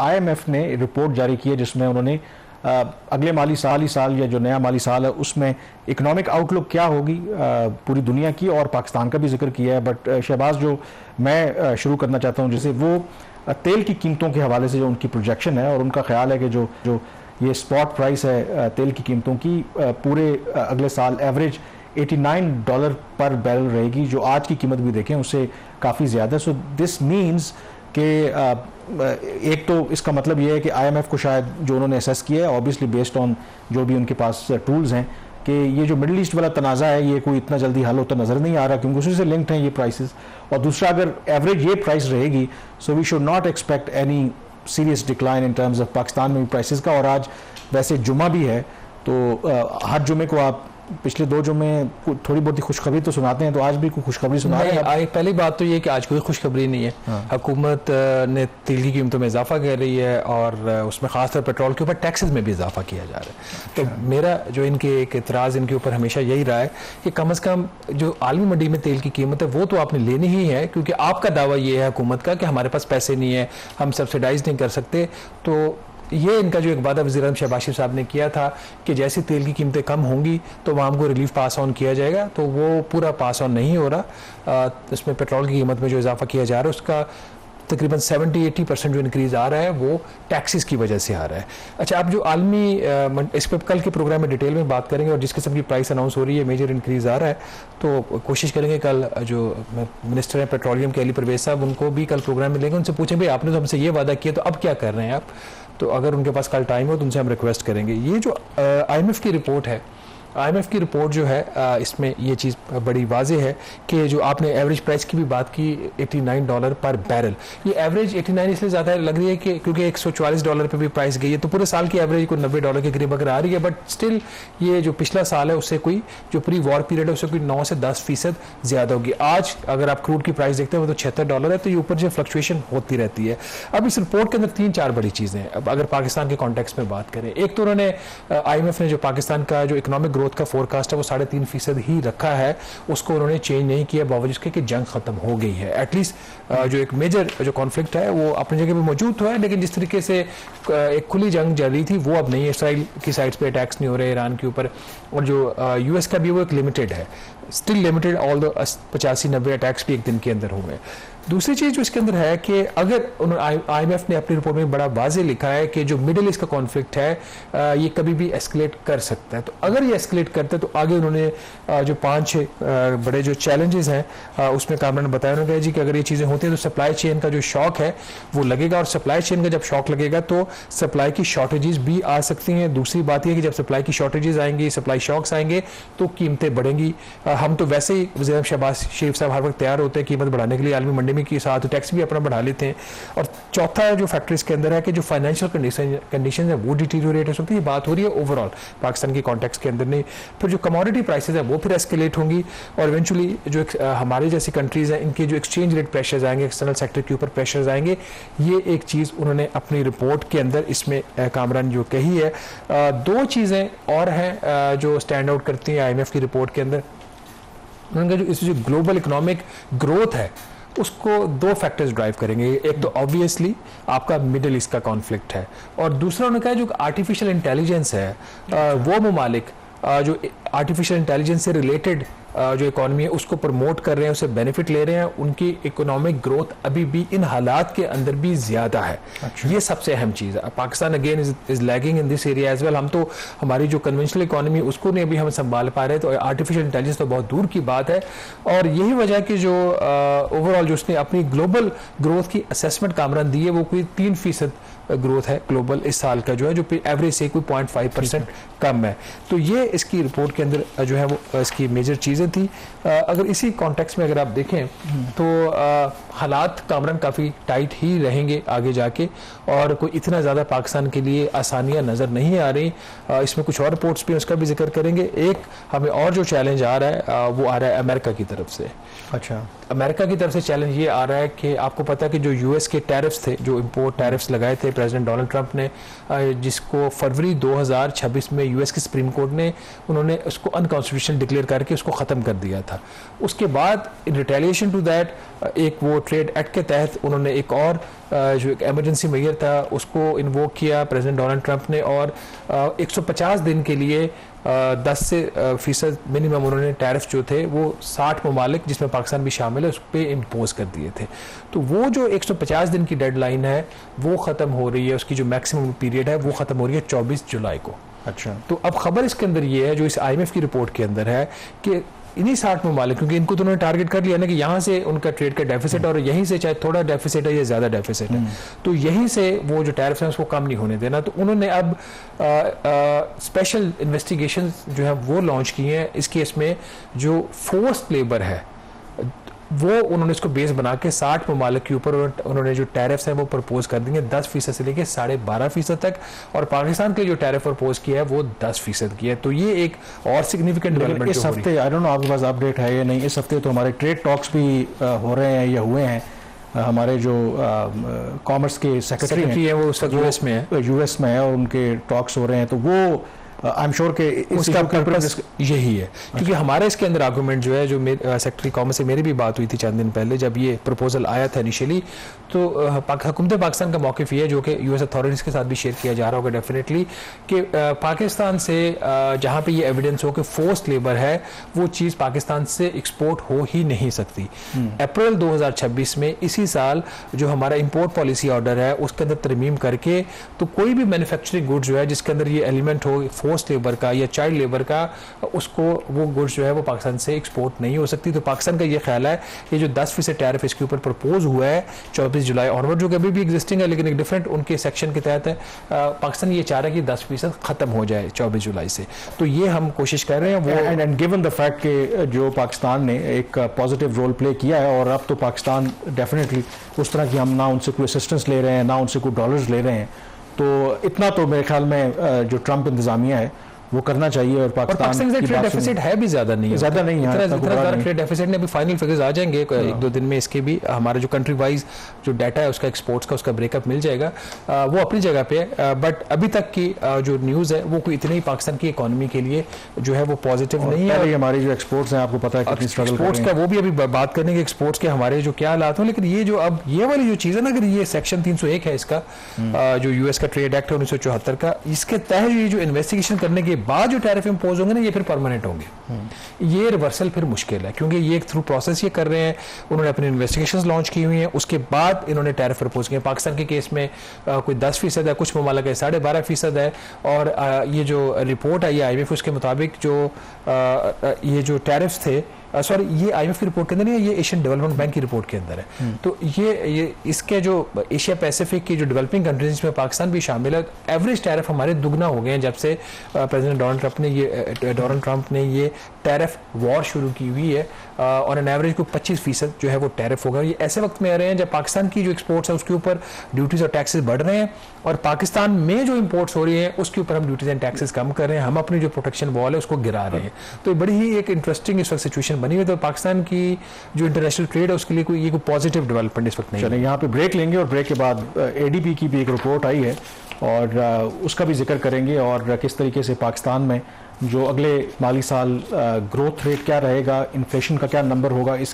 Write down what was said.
IMF ने report जारी की है जिसमें उन्होंने अगले माली साल या जो नया माली साल है उसमें इकोनॉमिक आउटलुक क्या होगी पूरी दुनिया की और पाकिस्तान का भी जिक्र किया है। बट शहबाज, जो मैं शुरू करना चाहता हूँ जैसे वो तेल की कीमतों के हवाले से जो उनकी प्रोजेक्शन है और उनका ख्याल है कि जो ये स्पॉट प्राइस है तेल की कीमतों की पूरे अगले साल एवरेज $89 पर बैरल रहेगी, जो आज की कीमत भी देखें उससे काफ़ी ज़्यादा। सो दिस मीन्स कि एक तो इसका मतलब ये है कि IMF को शायद जो उन्होंने असेस किया है ऑब्वियसली बेस्ड ऑन जो भी उनके पास टूल्स हैं कि ये जो मिडिल ईस्ट वाला तनाज़ा है ये कोई इतना जल्दी हल होता नज़र नहीं आ रहा क्योंकि उसी से लिंक्ड हैं ये प्राइसेस। और दूसरा, अगर एवरेज ये प्राइस रहेगी so we should not expect any serious decline in terms of Pakistan में भी प्राइसेस का। और आज वैसे जुमा भी है तो हर जुमे को आप पिछले 2 जुमे थोड़ी बहुत खुशखबरी तो सुनाते हैं, तो आज भी कोई खुशखबरी सुना रहे हैं? पहली बात तो ये कि आज कोई खुशखबरी नहीं है। हुकूमत ने तेल की कीमतों में इजाफा कर रही है और उसमें खासतौर पेट्रोल के ऊपर टैक्सेस में भी इजाफा किया जा रहा है। तो मेरा जो इनके एक एतराज़ इनके ऊपर हमेशा यही रहा है कि कम अज़ कम जो आलमी मंडी में तेल की कीमत है वो तो आपने लेनी ही है, क्योंकि आपका दावा ये है हुकूमत का कि हमारे पास पैसे नहीं है, हम सब्सिडाइज नहीं कर सकते। तो ये इनका जो एक वादा वज़ीर-ए-आज़म शहबाज शरीफ साहब ने किया था कि जैसी तेल की कीमतें कम होंगी तो वहाँ हमको रिलीफ पास ऑन किया जाएगा, तो वो पूरा पास ऑन नहीं हो रहा। इसमें पेट्रोल की कीमत में जो इजाफा किया जा रहा है उसका तकरीबन 70-80% जो इंक्रीज़ आ रहा है वो टैक्सेस की वजह से आ रहा है। अच्छा, अब जो आलमी इस पर कल के प्रोग्राम में डिटेल में बात करेंगे और जिस किस्म की प्राइस अनाउंस हो रही है मेजर इंक्रीज़ आ रहा है, तो कोशिश करेंगे कल जो मिनिस्टर हैं पेट्रोलियम के अली परवेज़ साहब उनको भी कल प्रोग्राम में लेंगे, उनसे पूछें भाई आपने तो हमसे ये वादा किया तो अब क्या कर रहे हैं आप। तो अगर उनके पास कल टाइम हो तो उनसे हम रिक्वेस्ट करेंगे। ये जो IMF की रिपोर्ट है, IMF की रिपोर्ट जो है इसमें ये चीज़ बड़ी वाज़ेह है कि जो आपने एवरेज प्राइस की भी बात की $89 पर बैरल, ये एवरेज 89 इसलिए ज़्यादा लग रही है कि क्योंकि $144 पे भी प्राइस गई है, तो पूरे साल की एवरेज को $90 के करीब अगर आ रही है, बट स्टिल ये जो पिछला साल है उससे कोई जो प्री वॉर पीरियड है उससे कोई 9 से 10% ज़्यादा होगी। आज अगर आप क्रूड की प्राइस देखते हैं वो तो $76 है, तो ये ऊपर जो फ्लक्चुएशन होती रहती है। अब इस रिपोर्ट के अंदर 3-4 बड़ी चीज़ें हैं। अब अगर पाकिस्तान के कॉन्टेक्स्ट में बात करें, एक तो उन्होंने IMF ने जो पाकिस्तान का जो इकोनॉमिक ग्रोथ का फोरकास्ट है वो 3.5% ही रखा है, उसको उन्होंने चेंज नहीं किया बावजूद इसके कि जंग खत्म हो गई है। एटलीस्ट जो एक मेजर जो कॉन्फ्लिक्ट है वो अपनी जगह पे मौजूद तो है, लेकिन जिस तरीके से एक खुली जंग चल रही थी वो अब नहीं है। इसराइल की साइड पे अटैक्स नहीं हो रहे ईरान के ऊपर, और जो US का भी वो एक लिमिटेड है, स्टिल लिमिटेड, ऑल दो 85-90 अटैक्स भी एक दिन के अंदर हुए। दूसरी चीज़ जो इसके अंदर है कि अगर IMF ने अपनी रिपोर्ट में बड़ा वाज़े लिखा है कि जो मिडिल ईस्ट का कॉन्फ्लिक्ट है ये कभी भी एस्केलेट कर सकता है, तो अगर ये एस्केलेट करता है तो आगे उन्होंने जो 5-6 बड़े जो चैलेंजेस हैं उसमें कामरान ने बताया, उन्होंने कहा जी कि अगर ये चीज़ें होती हैं तो सप्लाई चेन का जो शॉक है वो लगेगा, और सप्लाई चेन का जब शॉक लगेगा तो सप्लाई की शॉर्टेजेस भी आ सकती हैं। दूसरी बात यह कि जब सप्लाई की शॉर्टेजेस आएंगी, सप्लाई शॉक्स आएंगे तो कीमतें बढ़ेंगी। हम तो वैसे ही वज़ीर-ए-आज़म शहबाज शरीफ साहब हर वक्त तैयार होते हैं कीमत बढ़ाने के लिए, आलमी मंडी के साथ टैक्स भी अपना बढ़ा लेते हैं। और चौथा जो फैक्टर इसके अंदर है कि जो फाइनेंशियल कंडीशन है वो डिटीरियोरेट हो सकती है। बात हो रही है ओवरऑल पाकिस्तान की कॉन्टेक्स्ट के अंदर नहीं, फिर जो कमोडिटी प्राइसेस है वो फिर एस्केलेट होंगी, और इवेंचुअली जो हमारे जैसी कंट्रीज हैं इनके जो एक्सचेंज रेट प्रेशर्स आएंगे, एक्सटर्नल सेक्टर के ऊपर प्रेशर्स आएंगे। ये एक चीज़ उन्होंने अपनी रिपोर्ट के अंदर इसमें कामरान जो कही है। 2 चीज़ें और हैं जो स्टैंड आउट करती हैं IMF की रिपोर्ट के अंदर। उन्होंने कहा जो ग्लोबल इकोनॉमिक ग्रोथ है उसको 2 फैक्टर्स ड्राइव करेंगे। एक तो ऑब्वियसली आपका मिडिल ईस्ट का कॉन्फ्लिक्ट है, और दूसरा उन्होंने कहा जो आर्टिफिशियल इंटेलिजेंस है वो ममालिक जो आर्टिफिशियल इंटेलिजेंस से रिलेटेड जो इकॉनमी है उसको प्रमोट कर रहे हैं, उससे बेनिफिट ले रहे हैं, उनकी इकोनॉमिक ग्रोथ अभी भी इन हालात के अंदर भी ज़्यादा है। ये सबसे अहम चीज़ है। Pakistan again is lagging in this area as well. हम तो हमारी जो कन्वेंशनल इकोनॉमी उसको नहीं अभी हम संभाल पा रहे, तो आर्टिफिशियल इंटेलिजेंस तो बहुत दूर की बात है। और यही वजह कि जो ओवरऑल जो उसने अपनी ग्लोबल ग्रोथ की असेसमेंट कामरान दी है वो कोई 3% ग्रोथ है ग्लोबल इस साल का, जो है जो एवरेज से कोई 0.5% कम है। तो ये इसकी रिपोर्ट के अंदर जो है वो इसकी मेजर चीज़ें थी। अगर इसी कॉन्टेक्स्ट में अगर आप देखें तो हालात कामरान काफ़ी टाइट ही रहेंगे आगे जाके, और कोई इतना ज़्यादा पाकिस्तान के लिए आसानियाँ नज़र नहीं आ रही। इसमें कुछ और रिपोर्ट्स भी उसका भी जिक्र करेंगे। एक हमें और जो चैलेंज आ रहा है वो आ रहा है अमेरिका की तरफ से। अच्छा, अमेरिका की तरफ से चैलेंज ये आ रहा है कि आपको पता है कि जो US के टैरिफ्स थे, जो इंपोर्ट टैरिफ्स लगाए थे प्रेसिडेंट डोनाल्ड ट्रंप ने, जिसको फरवरी 2026 में US की सुप्रीम कोर्ट ने उन्होंने उसको अनकॉन्स्टिट्यूशनल डिक्लेयर करके उसको ख़त्म ख़त्म कर दिया था। उसके बाद इन रिटेलिएशन टू दैट एक वो ट्रेड एक्ट के तहत उन्होंने एक और जो एक एमरजेंसी मेजर था उसको इन्वोक किया प्रेसिडेंट डोनाल्ड ट्रंप ने, और 150 दिन के लिए 10% मिनिमम उन्होंने टैरिफ जो थे वो 60 ममालिक जिसमें पाकिस्तान भी शामिल है उस पर इम्पोज कर दिए थे। तो वो जो 150 दिन की डेडलाइन है वो ख़त्म हो रही है, उसकी जो मैक्सिमम पीरियड है वो ख़त्म हो रही है 24 जुलाई को। अच्छा, तो अब खबर इसके अंदर ये है जो इस IMF की रिपोर्ट के अंदर है कि इन्हीं 60 ममालिक, क्योंकि इनको तो उन्होंने टारगेट कर लिया ना कि यहाँ से उनका ट्रेड का डेफिसिट और यहीं से चाहे थोड़ा डेफिसिट है या ज़्यादा डेफिसिट है तो यहीं से वो जो टैरिफ है उसको कम नहीं होने देना। तो उन्होंने अब स्पेशल इन्वेस्टिगेशन जो है वो लॉन्च की हैं इस केस में। जो फोर्स्ड लेबर है वो उन्होंने इसको बेस बना के 60 ममालिक के ऊपर उन्होंने जो टैरिफ्स हैं वो प्रपोज कर देंगे 10% से लेके 12.5% तक, और पाकिस्तान के जो टैरिफ प्रपोज किया है वो 10% की है। तो ये एक और सिग्निफिकेंट डेवलपमेंट इस हफ्ते आई डोंट नो आपके पास अपडेट है या नहीं, इस हफ्ते तो हमारे ट्रेड टॉक्स भी हो रहे हैं या हुए हैं। हमारे जो कॉमर्स के सेक्रेटरी हैं वो US में है, US में है और उनके टॉक्स हो रहे हैं। तो वो आई एम श्योर के उसका पर्पस यही है, क्योंकि हमारे इसके अंदर आर्गूमेंट जो है जो सेक्रेटरी कॉमर्स से मेरी भी बात हुई थी चंद दिन पहले जब ये प्रपोजल आया था इनिशियली, तो हुकूमत पाकिस्तान का मौक़िफ़ ये है जो कि US अथॉरिटीज़ के साथ भी शेयर किया जा रहा होगा डेफिनेटली कि पाकिस्तान से जहाँ पे ये एविडेंस हो कि फोर्स्ड लेबर है वो चीज़ पाकिस्तान से एक्सपोर्ट हो ही नहीं सकती। अप्रैल 2026 में इसी साल जो हमारा इंपोर्ट पॉलिसी ऑर्डर है उसके अंदर तरमीम करके तो कोई भी मैन्युफैक्चरिंग गुड जो है जिसके अंदर ये एलिमेंट हो फोर्स्ड लेबर का या चाइल्ड लेबर का, उसको वो गुड्स जो है वो पाकिस्तान से एक्सपोर्ट नहीं हो सकती। तो पाकिस्तान का ये ख्याल है ये जो 10% टैरिफ इसके ऊपर प्रपोज हुआ है 24 जुलाई ऑनवर्ड जो कि अभी भी एग्जिस्टिंग है लेकिन एक डिफरेंट उनके सेक्शन के तहत है, पाकिस्तान ये चाह रहा है कि 10% खत्म हो जाए 24 जुलाई से। तो ये हम कोशिश कर रहे हैं वो, एंड गिवन द फैक्ट कि जो पाकिस्तान ने एक पॉजिटिव रोल प्ले किया है और अब तो पाकिस्तान डेफिनेटली उस तरह की हम ना उनसे कोई असिस्टेंस ले रहे हैं ना उनसे कोई डॉलर्स ले रहे हैं, तो इतना तो मेरे ख्याल में जो ट्रंप इंतजामिया है वो करना चाहिए। और पाकिस्तान का ट्रेड डेफिसिट है भी ज़्यादा नहीं है, ट्रेड डेफिसिट ने अभी फाइनल फिगर्स आ जाएंगे 1-2 दिन में, इसके भी हमारा जो कंट्री वाइज जो डाटा है उसका एक्सपोर्ट्स का उसका ब्रेकअप मिल जाएगा, वो अपनी जगह पे है। बट अभी तक की जो न्यूज़ है वो कोई इतनी ही पाकिस्तान की इकोनॉमी के लिए जो है वो पॉजिटिव नहीं है। हमारी जो एक्सपोर्ट्स हैं आपको पता है कितनी स्ट्रगल एक्सपोर्ट्स का वो भी अभी बात करने के एक्सपोर्ट्स के हमारे जो क्या हालात हो, लेकिन ये जो अब ये वाली जो चीज़ है ना, अगर ये सेक्शन 301 है इसका जो US का ट्रेड एक्ट है 1974 का, इसके तहत ये जो इन्वेस्टिगेशन करने के बाद जो टैरिफ इम्पोज होंगे ना ये फिर परमानेंट होंगे। ये रिवर्सल फिर मुश्किल है क्योंकि ये एक थ्रू प्रोसेस ये कर रहे हैं, उन्होंने अपनी इन्वेस्टिगेशंस लॉन्च की हुई हैं, उसके बाद इन्होंने टैरिफ प्रपोज किए। पाकिस्तान के केस में कोई 10% है, कुछ ममालिक है 12.5% है, और ये जो रिपोर्ट आई है IMF उसके मुताबिक जो ये जो टैरिफ्स थे सॉरी ये IMF की रिपोर्ट के अंदर नहीं है, ये एशियन डेवलपमेंट बैंक की रिपोर्ट के अंदर है। तो ये इसके जो एशिया पैसिफिक की जो डेवलपिंग कंट्रीज जिसमें पाकिस्तान भी शामिल है, एवरेज टैरिफ हमारे दुगना हो गए हैं जब से प्रेसिडेंट डोनाल्ड ट्रंप ने ये टैरिफ वॉर शुरू की हुई है, और एन एवरेज को 25% जो है वो टैरिफ होगा। ये ऐसे वक्त में आ रहे हैं जब पाकिस्तान की जो एक्सपोर्ट्स है उसके ऊपर ड्यूटीज और टैक्सेस बढ़ रहे हैं, और पाकिस्तान में जो इंपोर्ट्स हो रही हैं उसके ऊपर हम ड्यूटीज एंड टैक्सेस कम कर रहे हैं, हम अपनी जो प्रोटेक्शन वॉल है उसको गिरा रहे हैं। तो बड़ी ही एक इंटरेस्टिंग इस वक्त सिचुएशन बनी हुई। तो पाकिस्तान की जो इंटरनेशनल ट्रेड है उसके लिए कोई पॉजिटिव डेवलपमेंट इस वक्त नहीं है। चलिए यहाँ पे ब्रेक लेंगे और ब्रेक के बाद ADB की भी एक रिपोर्ट आई है और उसका भी जिक्र करेंगे, और किस तरीके से पाकिस्तान में जो अगले माली साल ग्रोथ रेट क्या रहेगा, इन्फ्लेशन का क्या नंबर होगा, इस